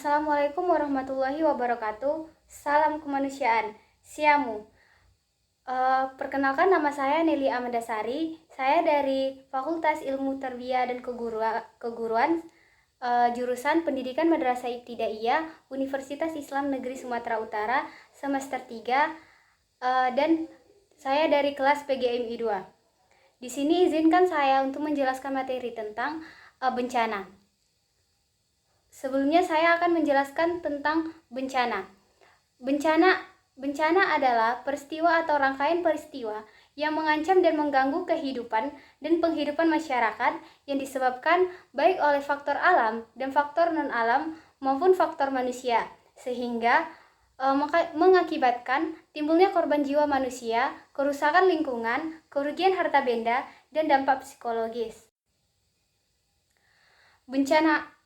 Assalamualaikum warahmatullahi wabarakatuh. Salam kemanusiaan. Siamu. Perkenalkan, nama saya Nelly Amandasari. Saya dari Fakultas Ilmu Tarbiyah dan Keguruan, jurusan Pendidikan Madrasah Ibtidaiyah, Universitas Islam Negeri Sumatera Utara, semester 3, dan saya dari kelas PGMI 2. Di sini izinkan saya untuk menjelaskan materi tentang bencana. Sebelumnya saya akan menjelaskan tentang bencana. Bencana adalah peristiwa atau rangkaian peristiwa yang mengancam dan mengganggu kehidupan dan penghidupan masyarakat yang disebabkan baik oleh faktor alam dan faktor non-alam maupun faktor manusia, sehingga mengakibatkan timbulnya korban jiwa manusia, kerusakan lingkungan, kerugian harta benda, dan dampak psikologis.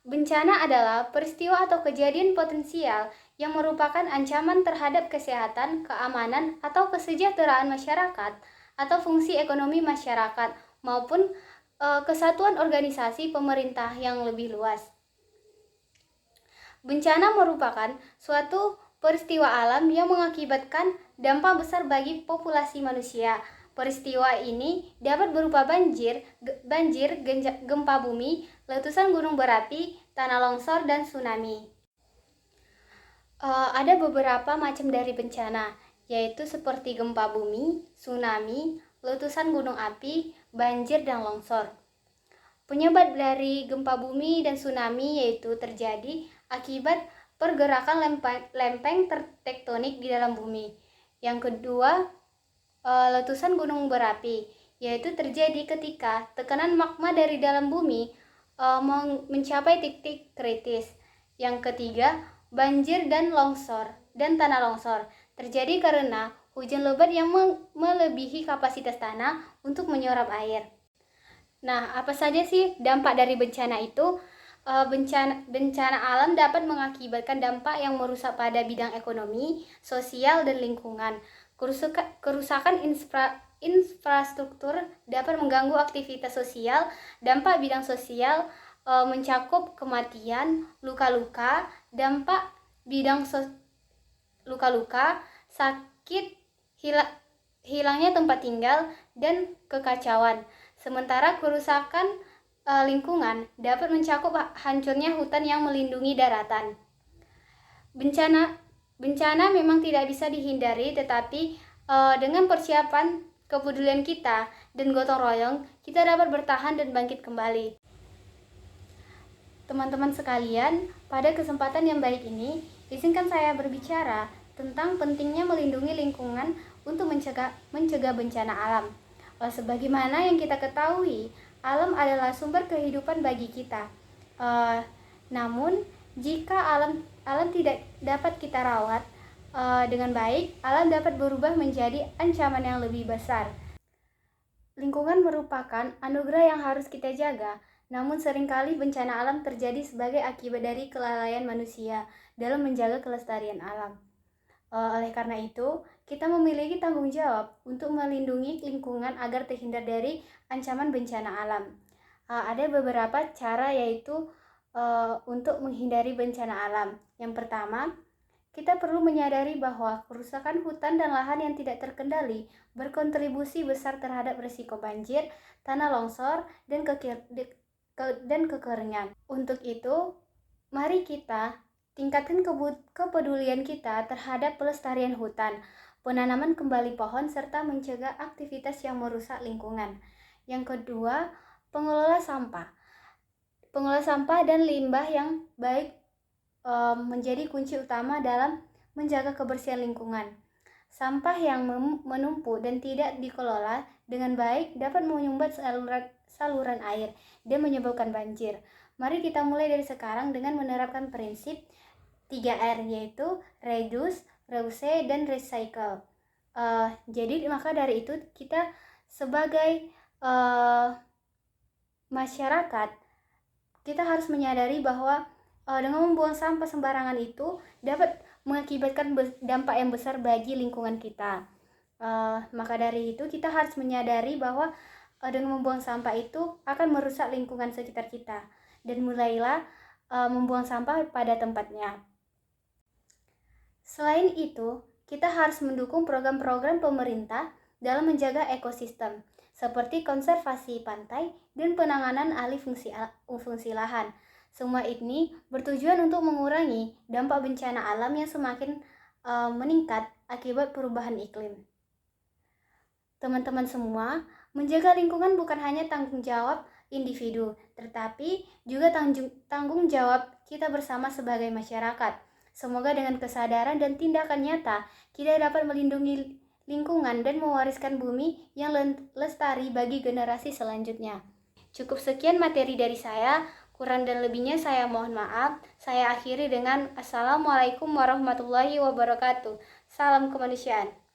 Bencana adalah peristiwa atau kejadian potensial yang merupakan ancaman terhadap kesehatan, keamanan, atau kesejahteraan masyarakat atau fungsi ekonomi masyarakat maupun kesatuan organisasi pemerintah yang lebih luas. Bencana merupakan suatu peristiwa alam yang mengakibatkan dampak besar bagi populasi manusia. Peristiwa ini dapat berupa banjir, gempa bumi, letusan gunung berapi, tanah longsor, dan tsunami. Ada beberapa macam dari bencana, yaitu seperti gempa bumi, tsunami, letusan gunung api, banjir, dan longsor. Penyebab dari gempa bumi dan tsunami yaitu terjadi akibat pergerakan lempeng tektonik di dalam bumi. Yang kedua, letusan gunung berapi, yaitu terjadi ketika tekanan magma dari dalam bumi mencapai titik kritis. Yang ketiga, banjir dan tanah longsor terjadi karena hujan lebat yang melebihi kapasitas tanah untuk menyerap air. Nah, apa saja sih dampak dari bencana itu? Bencana alam dapat mengakibatkan dampak yang merusak pada bidang ekonomi, sosial, dan lingkungan. Kerusakan infrastruktur dapat mengganggu aktivitas sosial. Dampak bidang sosial mencakup kematian, luka-luka, dampak bidang luka-luka, sakit, hilangnya tempat tinggal, dan kekacauan. Sementara kerusakan lingkungan dapat mencakup hancurnya hutan yang melindungi daratan. Bencana memang tidak bisa dihindari, tetapi dengan persiapan, kepedulian kita, dan gotong royong, kita dapat bertahan dan bangkit kembali. Teman-teman sekalian, pada kesempatan yang baik ini, izinkan saya berbicara tentang pentingnya melindungi lingkungan untuk mencegah bencana alam. Sebagaimana yang kita ketahui, alam adalah sumber kehidupan bagi kita. Namun, jika alam tidak dapat kita rawat dengan baik, alam dapat berubah menjadi ancaman yang lebih besar. Lingkungan merupakan anugerah yang harus kita jaga, namun seringkali bencana alam terjadi sebagai akibat dari kelalaian manusia dalam menjaga kelestarian alam. Oleh karena itu, kita memiliki tanggung jawab untuk melindungi lingkungan agar terhindar dari ancaman bencana alam. Ada beberapa cara, yaitu untuk menghindari bencana alam. Yang pertama, kita perlu menyadari bahwa kerusakan hutan dan lahan yang tidak terkendali berkontribusi besar terhadap risiko banjir, tanah longsor, dan kekeringan. Untuk itu, mari kita tingkatkan kepedulian kita terhadap pelestarian hutan, penanaman kembali pohon, serta mencegah aktivitas yang merusak lingkungan. Yang kedua, pengelola sampah. Pengelola sampah dan limbah yang baik menjadi kunci utama dalam menjaga kebersihan lingkungan. Sampah yang menumpuk dan tidak dikelola dengan baik dapat menyumbat saluran air dan menyebabkan banjir. Mari kita mulai dari sekarang dengan menerapkan prinsip 3R, yaitu reduce, reuse, dan recycle. Jadi maka dari itu kita sebagai masyarakat, kita harus menyadari bahwa dengan membuang sampah sembarangan itu dapat mengakibatkan dampak yang besar bagi lingkungan kita. Maka dari itu kita harus menyadari bahwa dengan membuang sampah itu akan merusak lingkungan sekitar kita. Dan mulailah membuang sampah pada tempatnya. Selain itu, kita harus mendukung program-program pemerintah dalam menjaga ekosistem, seperti konservasi pantai dan penanganan alih fungsi lahan. Semua ini bertujuan untuk mengurangi dampak bencana alam yang semakin meningkat akibat perubahan iklim. Teman-teman semua, menjaga lingkungan bukan hanya tanggung jawab individu, tetapi juga tanggung jawab kita bersama sebagai masyarakat. Semoga dengan kesadaran dan tindakan nyata, kita dapat melindungi lingkungan dan mewariskan bumi yang lestari bagi generasi selanjutnya. Cukup sekian materi dari saya, kurang dan lebihnya saya mohon maaf. Saya akhiri dengan Assalamualaikum warahmatullahi wabarakatuh. Salam kemanusiaan.